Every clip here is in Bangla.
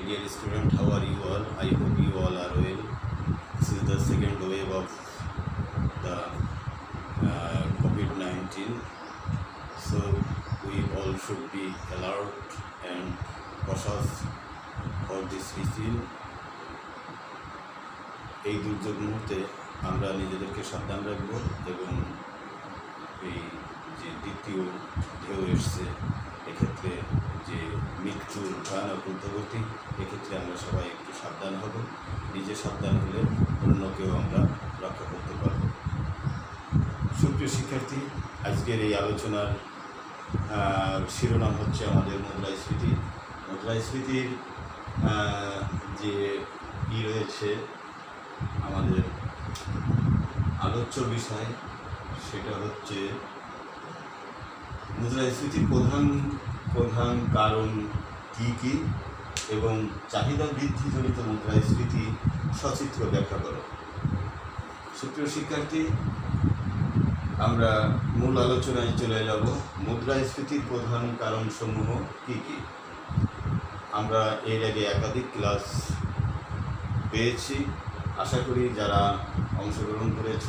Dear student, how are you all? I hope you all are well. This is the second wave of the COVID-19. So we all should be alert and cautious for this regime. এই দুর্যোগ মুহূর্তে আমরা নিজেদেরকে সাবধান রাখবো এবং এই যে দ্বিতীয় ঢেউ এসছে এক্ষেত্রে যে মৃত্যুর ভয়ানক ঊর্ধ্বগতি এক্ষেত্রে আমরা সবাই একটু সাবধান হব। নিজে সাবধান হলে অন্যকেও আমরা রক্ষা করতে পারব। সুপ্রিয় শিক্ষার্থী, আজকের এই আলোচনার শিরোনাম হচ্ছে আমাদের মুদ্রাস্ফীতি। মুদ্রাস্ফীতির যে রয়েছে আমাদের আলোচ্য বিষয় সেটা হচ্ছে মুদ্রাস্ফীতির প্রধান কারণ কী এবং চাহিদা বৃদ্ধিজনিত মুদ্রাস্ফীতি সচিত্র ব্যাখ্যা করো। সুপ্রিয় শিক্ষার্থী, আমরা মূল আলোচনায় চলে যাব। মুদ্রাস্ফীতির প্রধান কারণসমূহ কী কী? আমরা এর আগে একাধিক ক্লাস পেয়েছি, আশা করি যারা অংশগ্রহণ করেছ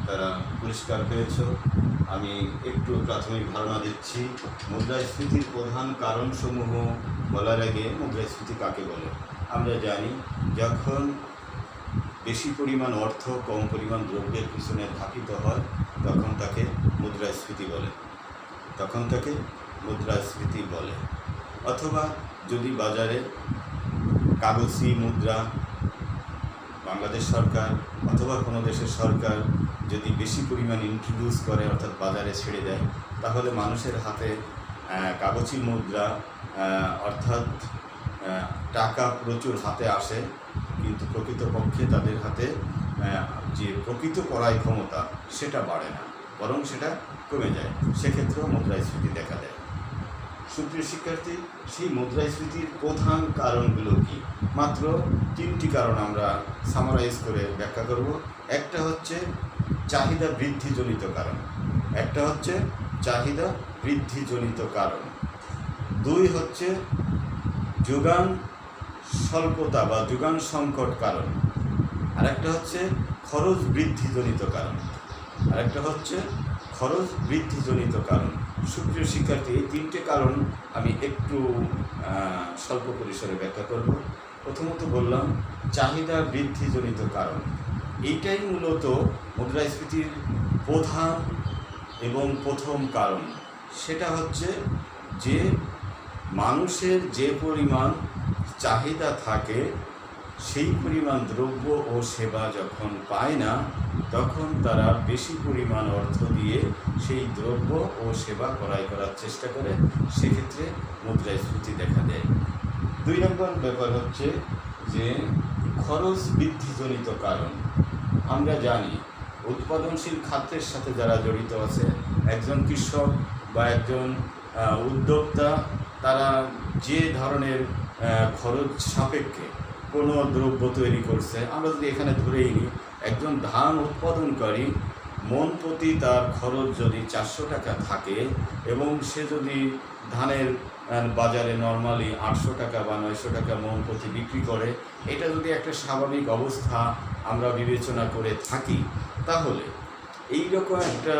তারা পুরস্কার পেয়েছ। আমি একটু প্রাথমিক ধারণা দিচ্ছি। মুদ্রাস্ফীতির প্রধান কারণসমূহ বলার আগে মুদ্রাস্ফীতি কাকে বলে? আমরা জানি যখন বেশি পরিমাণ অর্থ কম পরিমাণ দ্রব্যের পিছনে ধাপিত হয় তখন তাকে মুদ্রাস্ফীতি বলে। অথবা যদি বাজারে কাগজি মুদ্রা বাংলাদেশ সরকার অথবা কোনো দেশের সরকার যদি বেশি পরিমাণ ইন্ট্রোডিউস করে অর্থাৎ বাজারে ছেড়ে দেয় তাহলে মানুষের হাতে কাগজি মুদ্রা অর্থাৎ টাকা প্রচুর হাতে আসে, কিন্তু প্রকৃতপক্ষে তাদের হাতে যে প্রকৃত ক্রয় ক্ষমতা সেটা বাড়ে না, বরং সেটা কমে যায়। সেক্ষেত্রেও মুদ্রাস্ফীতি দেখা দেয়। সুপ্রিয় শিক্ষার্থী, সেই মুদ্রাস্ফীতির প্রধান কারণগুলো কি? মাত্র তিনটি কারণ আমরা সামারাইজ করে ব্যাখ্যা করব। একটা হচ্ছে চাহিদা বৃদ্ধিজনিত কারণ, দুই হচ্ছে যোগান স্বল্পতা বা যোগান সংকট কারণ, আরেকটা হচ্ছে খরচ বৃদ্ধিজনিত কারণ। সুপ্রিয় শিক্ষার্থী, এই তিনটে কারণ আমি একটু স্বল্প পরিসরে ব্যাখ্যা করব। প্রথমত বললাম চাহিদা বৃদ্ধিজনিত কারণ। এইটাই মূলত মুদ্রাস্ফীতির প্রধান এবং প্রথম কারণ। সেটা হচ্ছে যে মানুষের যে পরিমাণ চাহিদা থাকে সেই পরিমাণ দ্রব্য ও সেবা যখন পায় না তখন তারা বেশি পরিমাণ অর্থ দিয়ে সেই দ্রব্য ও সেবা ক্রয় করার চেষ্টা করে, সেক্ষেত্রে মুদ্রাস্ফীতি দেখা দেয়। দুই নম্বর ব্যাপার হচ্ছে যে খরচ বৃদ্ধিজনিত কারণ। আমরা জানি উৎপাদনশীল খাতের সাথে যারা জড়িত আছে, একজন কৃষক বা একজন উদ্যোক্তা, তারা যে ধরনের খরচ সাপেক্ষে কোনো দ্রব্য তৈরি করছে, আমরা যদি এখানে ধরেই নিই একজন ধান উৎপাদনকারী মন প্রতি তার খরচ যদি 400 টাকা থাকে এবং সে যদি ধানের বাজারে নর্মালি 800 টাকা বা 900 টাকা মন প্রতি বিক্রি করে, এটা যদি একটা স্বাভাবিক অবস্থা আমরা বিবেচনা করে থাকি, তাহলে এই রকম একটা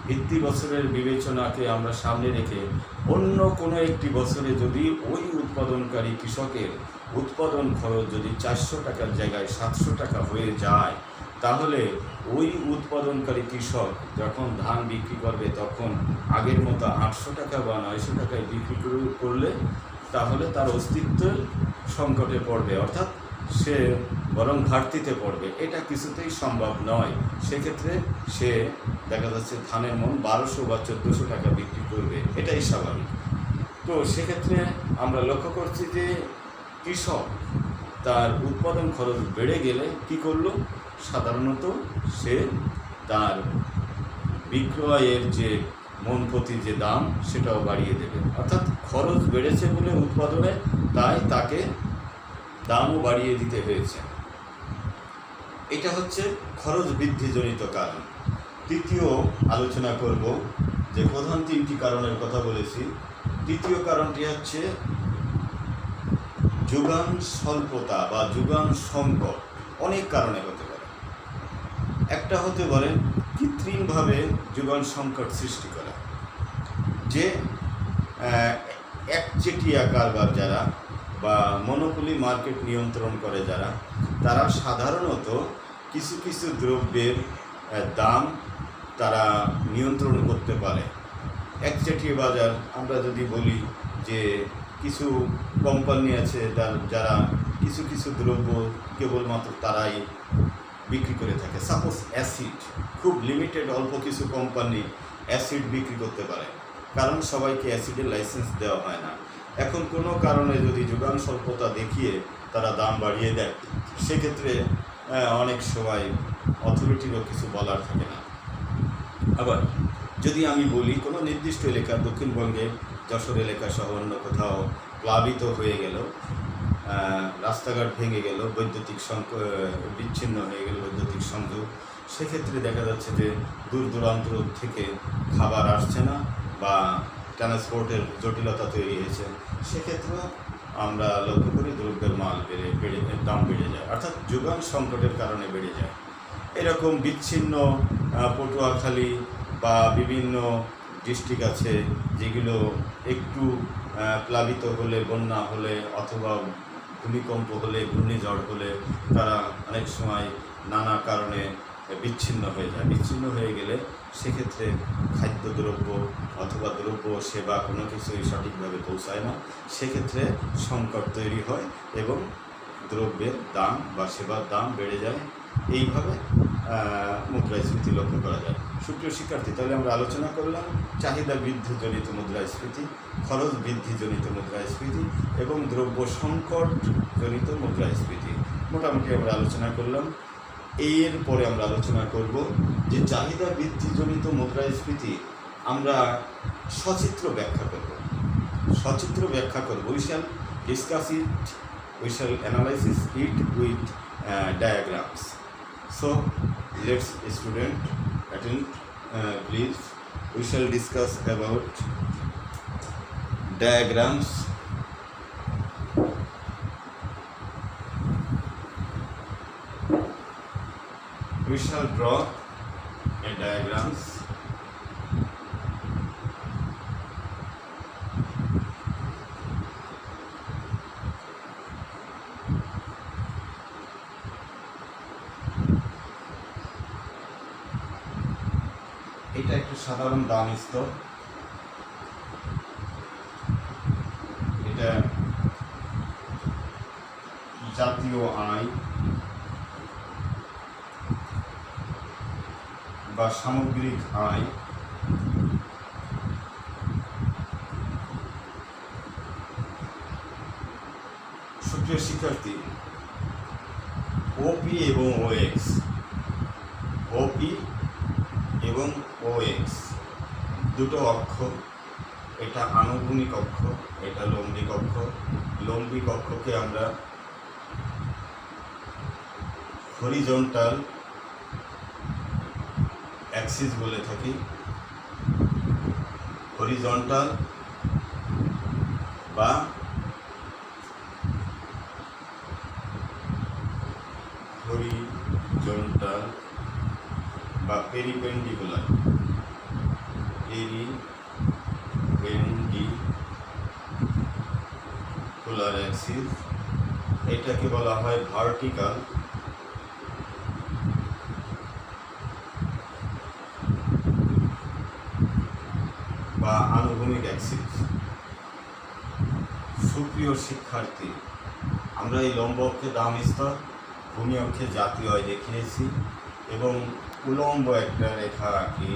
ভিত্তি বছরের বিবেচনাকে আমরা সামনে রেখে অন্য কোনো একটি বছরে যদি ওই উৎপাদনকারী কৃষকের উৎপাদন খরচ যদি 400 টাকার জায়গায় 700 টাকা হয়ে যায়, তাহলে ওই উৎপাদনকারী কৃষক যখন ধান বিক্রি করবে তখন আগের মতো 800 টাকা বা 900 টাকায় বিক্রি করলে তাহলে তার অস্তিত্ব সংকটে পড়বে, অর্থাৎ সে বরং ঘাটতিতে পড়বে। এটা কিছুতেই সম্ভব নয়। সেক্ষেত্রে সে দেখা যাচ্ছে ধানের মন 1200 বা 1400 টাকা বিক্রি করবে, এটাই স্বাভাবিক। তো সেক্ষেত্রে আমরা লক্ষ্য করছি যে কৃষক তার উৎপাদন খরচ বেড়ে গেলে কি করলো? সাধারণত সে তার বিক্রয়ের যে মন প্রতি যে দাম সেটাও বাড়িয়ে দেবে, অর্থাৎ খরচ বেড়েছে বলে উৎপাদনে, তাই তাকে দামও বাড়িয়ে দিতে হয়েছে। এটা হচ্ছে খরচ বৃদ্ধিজনিত কারণ। তৃতীয় আলোচনা করব যে প্রধান তিনটি কারণের কথা বলেছি। তৃতীয় কারণটি হচ্ছে যোগান স্বল্পতা বা যোগান সংকট অনেক কারণে হতে পারে। একটা হতে পারে কৃত্রিমভাবে যোগান সংকট সৃষ্টি করা, যে একচেটিয়া কারবার যারা বা মনোপলি মার্কেট নিয়ন্ত্রণ করে যারা, তারা সাধারণত কিছু কিছু দ্রব্যের দাম তারা নিয়ন্ত্রণ করতে পারে। একচেটিয়া বাজার আমরা যদি বলি যে কিছু কোম্পানি আছে যারা কিছু কিছু দ্রব্য কেবলমাত্র তারাই বিক্রি করে থাকে। সাপোজ অ্যাসিড, খুব লিমিটেড অল্প কিছু কোম্পানি অ্যাসিড বিক্রি করতে পারে, কারণ সবাইকে অ্যাসিডের লাইসেন্স দেওয়া হয় না। এখন কোনো কারণে যদি যোগান স্বল্পতা দেখিয়ে তারা দাম বাড়িয়ে দেয়, সেক্ষেত্রে অনেক সময় অথরিটিরও কিছু বলার থাকে না। আবার যদি আমি বলি কোনো নির্দিষ্ট এলাকা, দক্ষিণবঙ্গে যশোর এলাকা সহ অন্য কোথাও প্লাবিত হয়ে গেল, রাস্তাঘাট ভেঙে গেল, বৈদ্যুতিক বিচ্ছিন্ন হয়ে গেল বৈদ্যুতিক সংযোগ, সেক্ষেত্রে দেখা যাচ্ছে যে দূর দূরান্ত থেকে খাবার আসছে না বা ট্রান্সপোর্টের জটিলতা তৈরি হয়েছে, সেক্ষেত্রেও আমরা লক্ষ্য করি দ্রব্যের দাম বেড়ে যায়, অর্থাৎ যোগান সংকটের কারণে বেড়ে যায়। এরকম বিচ্ছিন্ন পটুয়াখালী বা বিভিন্ন ডিস্ট্রিক্ট আছে যেগুলো একটু প্লাবিত হলে, বন্যা হলে অথবা ভূমিকম্প হলে, ঘূর্ণিঝড় হলে তারা অনেক সময় নানা কারণে বিচ্ছিন্ন হয়ে যায়। বিচ্ছিন্ন হয়ে গেলে সেক্ষেত্রে খাদ্যদ্রব্য অথবা দ্রব্য সেবা কোনো কিছুই সঠিকভাবে পৌঁছায় না, সেক্ষেত্রে সংকট তৈরি হয় এবং দ্রব্যের দাম বা সেবার দাম বেড়ে যায়। এইভাবে মুদ্রাস্ফীতি লক্ষ্য করা যায়। সুপ্রিয় শিক্ষার্থী, তাহলে আমরা আলোচনা করলাম চাহিদা বৃদ্ধিজনিত মুদ্রাস্ফীতি, খরচ বৃদ্ধিজনিত মুদ্রাস্ফীতি এবং দ্রব্য সংকটজনিত মুদ্রাস্ফীতি। মোটামুটি আমরা আলোচনা করলাম। এরপরে আমরা আলোচনা করব যে চাহিদা বৃদ্ধিজনিত মুদ্রাস্ফীতি আমরা সচিত্র ব্যাখ্যা করব। We shall discuss it, we shall analyze it with diagrams. So let's student attend, please. We shall discuss about diagrams. We shall draw a diagrams. এটা একটু সাধারণ দাম স্তর, এটা জাতীয় আয় বা সামগ্রিক আয়, সুপ্রিয় শিক্ষার্থী, ওপি এবং ওএক্স, ওপি এবং ওএক্স দুটো অক্ষ, এটা আনুভূমিক অক্ষ, এটা লম্বিক অক্ষ। লম্বিক অক্ষকে আমরা হরিজন্টাল অ্যাক্সিস বলে থাকি। হরিজন্টাল বা হরিজন্টাল বা পেরিপেন্ডিকুলার, পেরিপেন্ডিকুলার অ্যাক্সিস, এটাকে বলা হয় ভার্টিক্যাল বা আনুভূমিক অ্যাক্সিস। সুপ্রিয় শিক্ষার্থী, আমরা এই লম্ব অক্ষে দাম স্তর, ভূমি অক্ষে জাতীয় আয় দেখিয়েছি এবং উলম্ব একটা রেখা আঁকি।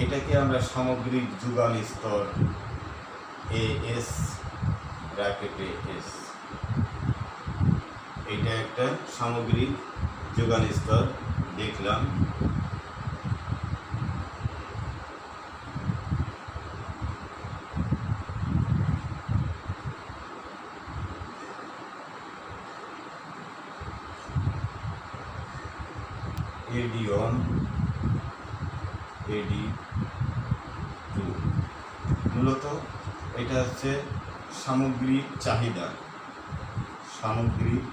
এটাকে আমরা সামগ্রিক যোগান স্তর এএস ব্র্যাকেটে এস, এটা একটা সামগ্রিক যোগান স্তর দেখলাম। AD1, AD2 মূলত হচ্ছে সামগ্রিক চাহিদা। সামগ্রিক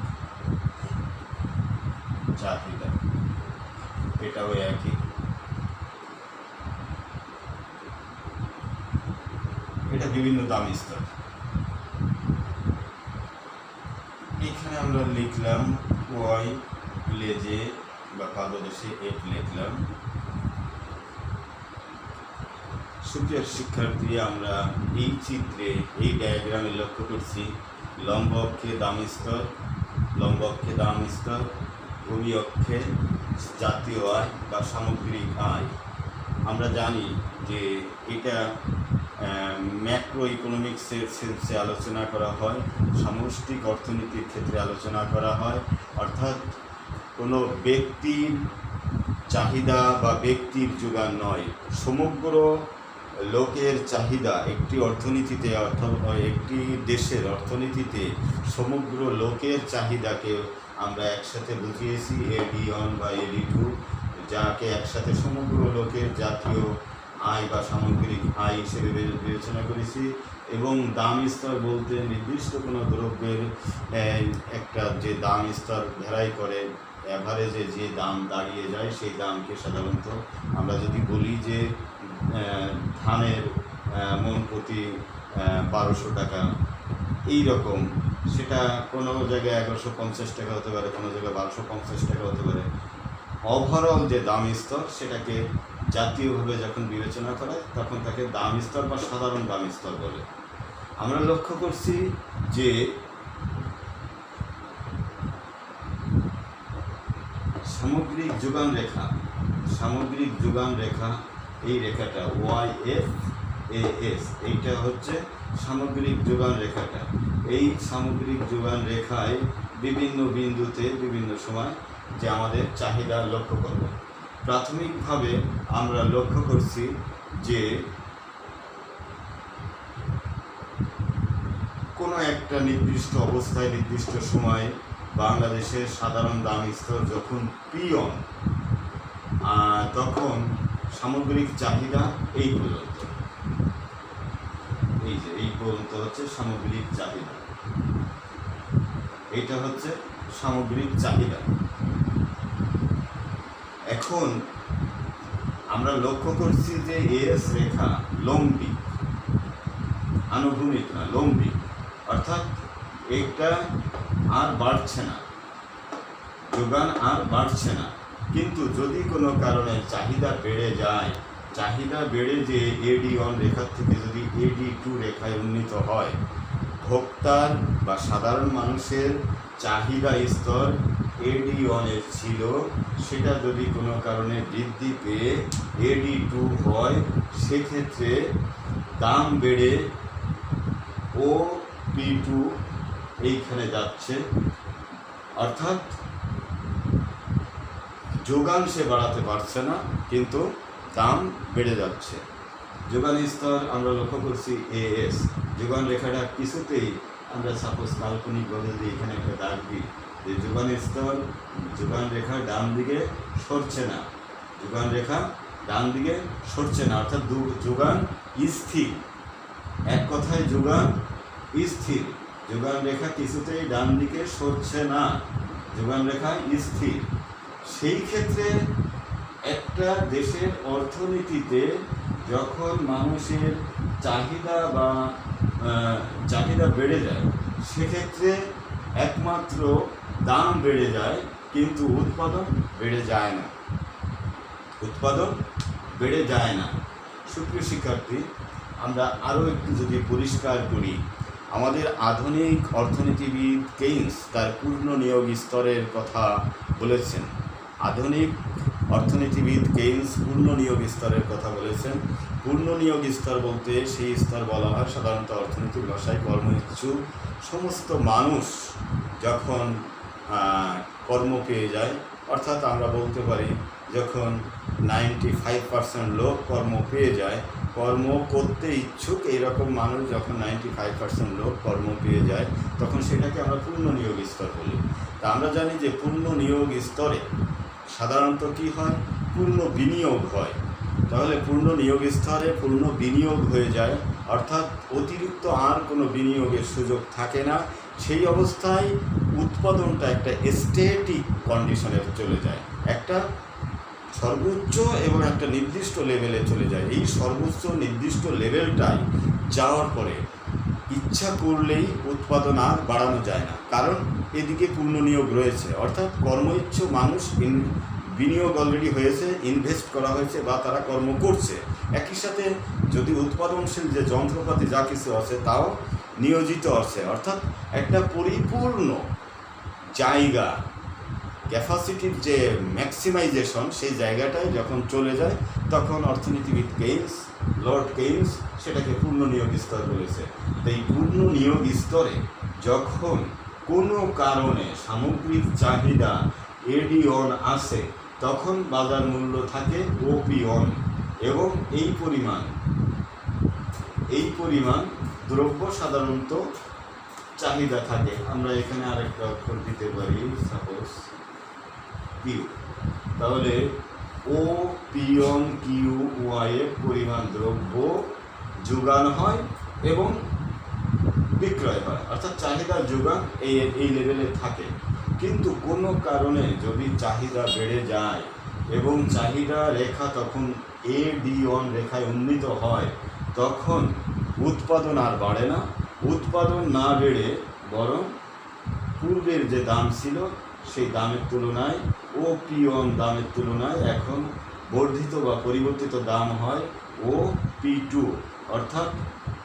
চাহিদা এটাও একই। এটা বিভিন্ন দাম স্তর। এখানে আমরা লিখলাম ওয়াই লেজে বা পাদদেশে এফ লিখলাম। সুপ্রিয় শিক্ষার্থী, আমরা এই চিত্রে এই ডায়াগ্রামে লক্ষ্য করছি লম্ব অক্ষে দাম স্তর, লম্ব অক্ষে দাম স্তর, ভূমি অক্ষে জাতীয় আয় বা সামগ্রিক আয়। আমরা জানি যে এটা ম্যাক্রো ইকোনমিক্সের সেন্সে আলোচনা করা হয়, সামষ্টিক অর্থনীতির ক্ষেত্রে আলোচনা করা হয়। অর্থাৎ কোনো ব্যক্তির চাহিদা বা ব্যক্তির যোগান নয়, সমগ্র লোকের চাহিদা একটি অর্থনীতিতে, অর্থাৎ একটি দেশের অর্থনীতিতে সমগ্র লোকের চাহিদাকে আমরা একসাথে বুঝিয়েছি AD1 বা AD2, যাকে একসাথে সমগ্র লোকের জাতীয় আয় বা সামগ্রিক আয় হিসেবে বিবেচনা করেছি। এবং দাম স্তর বলতে নির্দিষ্ট কোনো দ্রব্যের একটা যে দাম স্তর ভ্যারাই করে, অ্যাভারেজে যে দাম দাঁড়িয়ে যায় সেই দামকে সাধারণত আমরা যদি বলি যে ধানের মন প্রতি 1200 টাকা, এই রকম, সেটা কোনো জায়গায় 1150 টাকা হতে পারে, কোনো জায়গায় 1250 টাকা হতে পারে। ওভারঅল যে দাম স্তর সেটাকে জাতীয়ভাবে যখন বিবেচনা করা হয় তখন তাকে দাম স্তর বা সাধারণ দাম স্তর বলে। আমরা লক্ষ্য করছি যে সামগ্রিক যোগান রেখা, সামগ্রিক যোগান রেখা, এই রেখাটা YFAS, এইটা হচ্ছে সামগ্রিক যোগান রেখাটা। এই সামগ্রিক যোগান রেখায় বিভিন্ন বিন্দুতে বিভিন্ন সময় যে আমাদের চাহিদা লক্ষ্য করব। প্রাথমিকভাবে আমরা লক্ষ্য করছি যে কোনো একটা নির্দিষ্ট অবস্থায় নির্দিষ্ট সময় বাংলাদেশের সাধারণ দাম স্তর যখন পিয়ন, তখন সামগ্রিক চাহিদা এই পর্যন্ত, এই যে এই পর্যন্ত হচ্ছে সামগ্রিক চাহিদা, এইটা হচ্ছে সামগ্রিক চাহিদা। এখন আমরা লক্ষ্য করছি যে এস রেখা লম্বিক, আনুভূমিক না, লম্বিক, অর্থাৎ এটা আর বাড়ছে না, যোগান আর বাড়ছে না। কিন্তু যদি কোনো কারণে চাহিদা বেড়ে যায়, চাহিদা বেড়ে যে AD1 রেখার থেকে যদি AD2 রেখায় উন্নীত হয়, ভোক্তার বা সাধারণ মানুষের চাহিদা স্তর AD1 ছিল, সেটা যদি কোনো কারণে বৃদ্ধি পেয়ে AD2 হয়, সেক্ষেত্রে দাম বেড়ে OP2 এইখানে যাচ্ছে। অর্থাৎ যোগান সে বাড়াতে পারছে না, কিন্তু দাম বেড়ে যাচ্ছে। যোগান স্তর আমরা লক্ষ্য করছি AS, যোগান রেখাটা কিছুতেই আমরা সাপোজ কাল্পনিকভাবে যদি এখানে একটা দাগ দিই যে যোগান স্তর, যোগান রেখা ডান দিকে সরছে না, যোগান রেখা ডান দিকে সরছে না, অর্থাৎ যোগান স্থির। এক কথায় যোগান স্থির, যোগান রেখা কিছুতেই ডান দিকে সরছে না, যোগান রেখা স্থির। সেই ক্ষেত্রে একটা দেশের অর্থনীতিতে যখন মানুষের চাহিদা বেড়ে যায়, সেক্ষেত্রে একমাত্র দাম বেড়ে যায়, কিন্তু উৎপাদন বেড়ে যায় না, উৎপাদন বেড়ে যায় না। সুপ্রিয় শিক্ষার্থী, আমরা আরও একটু যদি পরিষ্কার করি, আমাদের আধুনিক অর্থনীতিবিদ কেইন্স তার পূর্ণ নিয়োগ স্তরের কথা বলেছেন। আধুনিক অর্থনীতিবিদ কেইন্স পূর্ণ নিয়োগ স্তরের কথা বলেছেন। পূর্ণ নিয়োগ স্তর বলতে সেই স্তর বলা হয় সাধারণত অর্থনীতির ভাষায় কর্মইচ্ছুক সমস্ত মানুষ যখন কর্ম পেয়ে যায়, অর্থাৎ আমরা বলতে পারি যখন 95% লোক কর্ম পেয়ে যায়, কর্ম করতে ইচ্ছুক এইরকম মানুষ যখন 95% লোক কর্ম পেয়ে যায়, তখন সেটাকে আমরা পূর্ণ নিয়োগ স্তর বলি। তা আমরা জানি যে পূর্ণ নিয়োগ স্তরে সাধারণত কি হয়, পূর্ণ বিনিয়োগ হয়। তাহলে পূর্ণ নিয়োগ স্তরে পূর্ণ বিনিয়োগ হয়ে যায়, অর্থাৎ অতিরিক্ত আর কোনো বিনিয়োগের সুযোগ থাকে না। সেই অবস্থায় উৎপাদনটা একটা স্ট্যাটিক কন্ডিশনে চলে যায়, একটা সর্বোচ্চ এবং একটা নির্দিষ্ট লেভেলে চলে যায়। এই সর্বোচ্চ নির্দিষ্ট লেভেলটাই যাওয়ার পরে ইচ্ছা করলেই উৎপাদন আর বাড়ানো যায় না, কারণ এদিকে পূর্ণ নিয়োগ রয়েছে, অর্থাৎ কর্মইচ্ছুক মানুষ বিনিয়োগ অলরেডি হয়েছে, ইনভেস্ট করা হয়েছে বা তারা কর্ম করছে। একই সাথে যদি উৎপাদনশীল যে যন্ত্রপাতি যা কিছু আছে তাও নিয়োজিত আছে, অর্থাৎ একটা পরিপূর্ণ জায়গা ক্যাপাসিটির যে ম্যাক্সিমাইজেশন সেই জায়গাটায় যখন চলে যায় তখন অর্থনীতিবিদ কেইন্স, লর্ড কেইন্স সেটাকে পূর্ণ নিয়োগ স্তর বলেছে। তো এই পূর্ণ নিয়োগ স্তরে যখন কোনো কারণে সামগ্রিক চাহিদা এডি অন আসে তখন বাজার মূল্য থাকে ওপি অন, এবং এই পরিমাণ দ্রব্য সাধারণত চাহিদা থাকে। আমরা এখানে আরেকটা অক্ষর দিতে পারি, সাপোজ কিউ, তাহলে ও পি অন কিউ ওয়াই এর পরিমাণ দ্রব্য যোগান হয় এবং বিক্রয় হয়, অর্থাৎ চাহিদার যোগান এই লেভেলে থাকে। কিন্তু কোনো কারণে যদি চাহিদা বেড়ে যায় এবং চাহিদা রেখা তখন এডি অন রেখায় উন্নীত হয় তখন উৎপাদন আর বাড়ে না। উৎপাদন না বেড়ে বরং পূর্বের যে দাম ছিল সেই দামের তুলনায় ও পি অন দামের তুলনায় এখন বর্ধিত বা পরিবর্তিত দাম হয় ও পি টু, অর্থাৎ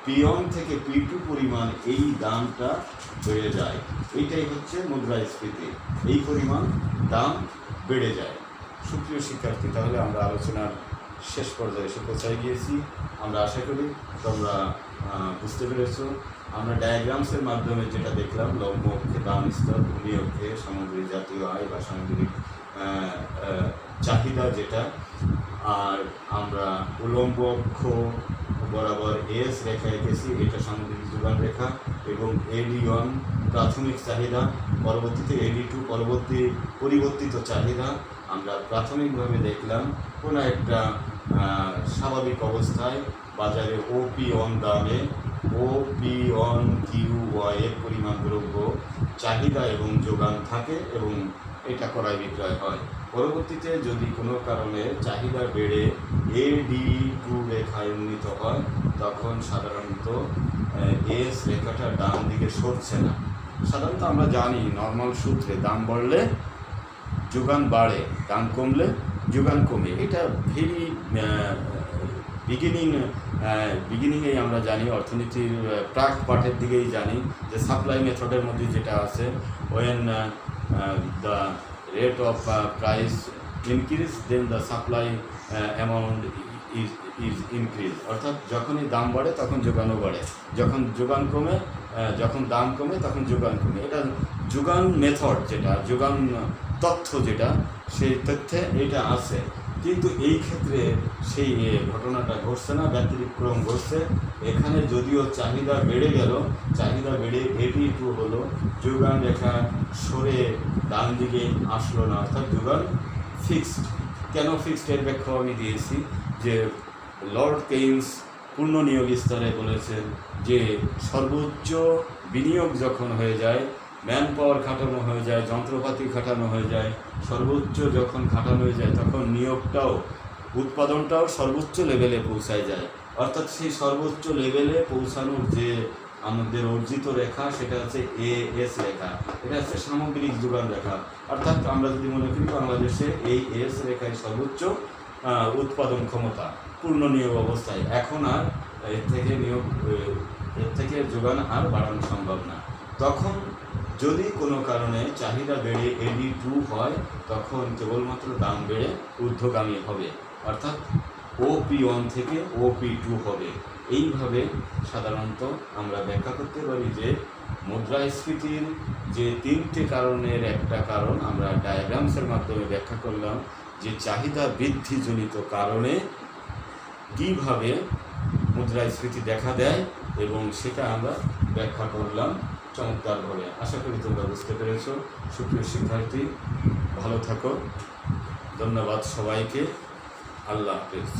পি অন থেকে পি টু পরিমাণ এই দামটা বেড়ে যায়। এইটাই হচ্ছে মুদ্রাস্ফীতি, এই পরিমাণ দাম বেড়ে যায়। সুপ্রিয় শিক্ষার্থী, তাহলে আমরা আলোচনার শেষ পর্যায়ে এসে পৌঁছায় গিয়েছি। আমরা আশা করি তোমরা বুঝতে পেরেছ। আমরা ডায়াগ্রামসের মাধ্যমে যেটা দেখলাম, লম্ব অক্ষে দাম স্তর, ভূমি অক্ষে সামগ্রিক জাতীয় আয় বা সামগ্রিক চাহিদা যেটা, আর আমরা উলম্ব অক্ষ বরাবর এস রেখা এঁকেছি, এটা সামগ্রিক যোগান রেখা, এবং এডি ওয়ান প্রাথমিক চাহিদা, পরবর্তীতে এডি টু পরিবর্তিত চাহিদা। আমরা প্রাথমিকভাবে দেখলাম কোনো একটা স্বাভাবিক অবস্থায় বাজারে ওপি অন দামে ওপি অন কিউ ওয়াই এর পরিমাণ দ্রব্য চাহিদা এবং যোগান থাকে এবং এটা ক্রয় বিক্রয় হয়। পরবর্তীতে যদি কোনো কারণে চাহিদা বেড়ে এডি টু রেখায় উন্নীত হয় তখন সাধারণত এস রেখাটা ডান দিকে সরছে না। সাধারণত আমরা জানি নর্মাল সূত্রে দাম বাড়লে যোগান বাড়ে, দাম কমলে যোগান কমে। এটা ভেরি বিগিনিংয়েই আমরা জানি, অর্থনীতির প্রাক পাঠের দিকেই জানি যে সাপ্লাই মেথডের মধ্যে যেটা আছে, when the rate of price increase then the supply amount is increase, অর্থাৎ যখনই দাম বাড়ে তখন যোগানও বাড়ে, যখন যোগান কমে যখন দাম কমে তখন যোগান কমে। এটা যোগান মেথড, যেটা যোগান তথ্য যেটা, সেই তথ্যে এটা আছে। কিন্তু এই ক্ষেত্রে সেই ঘটনাটা ঘটছে না, ব্যতিক্রম ঘটছে। এখানে যদিও চাহিদা বেড়ে গেল, চাহিদা বেড়ে এডি টু হলো, যোগান রেখা সরে ডান দিকে আসলো না, অর্থাৎ যোগান ফিক্সড। কেন ফিক্সড এর ব্যাখ্যাও আমি দিয়েছি, যে লর্ড কেইন্স পূর্ণ নিয়োগ স্তরে বলেছেন যে সর্বোচ্চ বিনিয়োগ যখন হয়ে যায়, ম্যান পাওয়ার খাটানো হয়ে যায়, যন্ত্রপাতি খাটানো হয়ে যায়, সর্বোচ্চ যখন খাটানো হয়ে যায় তখন নিয়োগটাও, উৎপাদনটাও সর্বোচ্চ লেভেলে পৌঁছায় যায়। অর্থাৎ সেই সর্বোচ্চ লেভেলে পৌঁছানোর যে আমাদের অর্জিত রেখা সেটা হচ্ছে এস রেখা, এটা হচ্ছে সামগ্রিক যোগান রেখা। অর্থাৎ আমরা যদি মনে করি বাংলাদেশে এই এস রেখায় সর্বোচ্চ উৎপাদন ক্ষমতা পূর্ণ নিয়োগ অবস্থায়, এখন আর এর থেকে যোগান আর বাড়ানো সম্ভব না। তখন যদি কোনো কারণে চাহিদা বেড়ে এডি টু হয় তখন কেবলমাত্র দাম বেড়ে ঊর্ধ্বগামী হবে, অর্থাৎ ওপি ওয়ান থেকে ওপি টু হবে। এইভাবে সাধারণত আমরা ব্যাখ্যা করতে পারি যে মুদ্রাস্ফীতির যে তিনটে কারণের একটা কারণ আমরা ডায়াগ্রামসের মাধ্যমে ব্যাখ্যা করলাম, যে চাহিদা বৃদ্ধিজনিত কারণে কীভাবে মুদ্রাস্ফীতি দেখা দেয় এবং সেটা আমরা ব্যাখ্যা করলাম চমৎকারভাবে। আশা করি তোমরা বুঝতে পেরেছ। সুপ্রিয় শিক্ষার্থী, ভালো থাকো। ধন্যবাদ সবাইকে। আল্লাহ হাফেজ।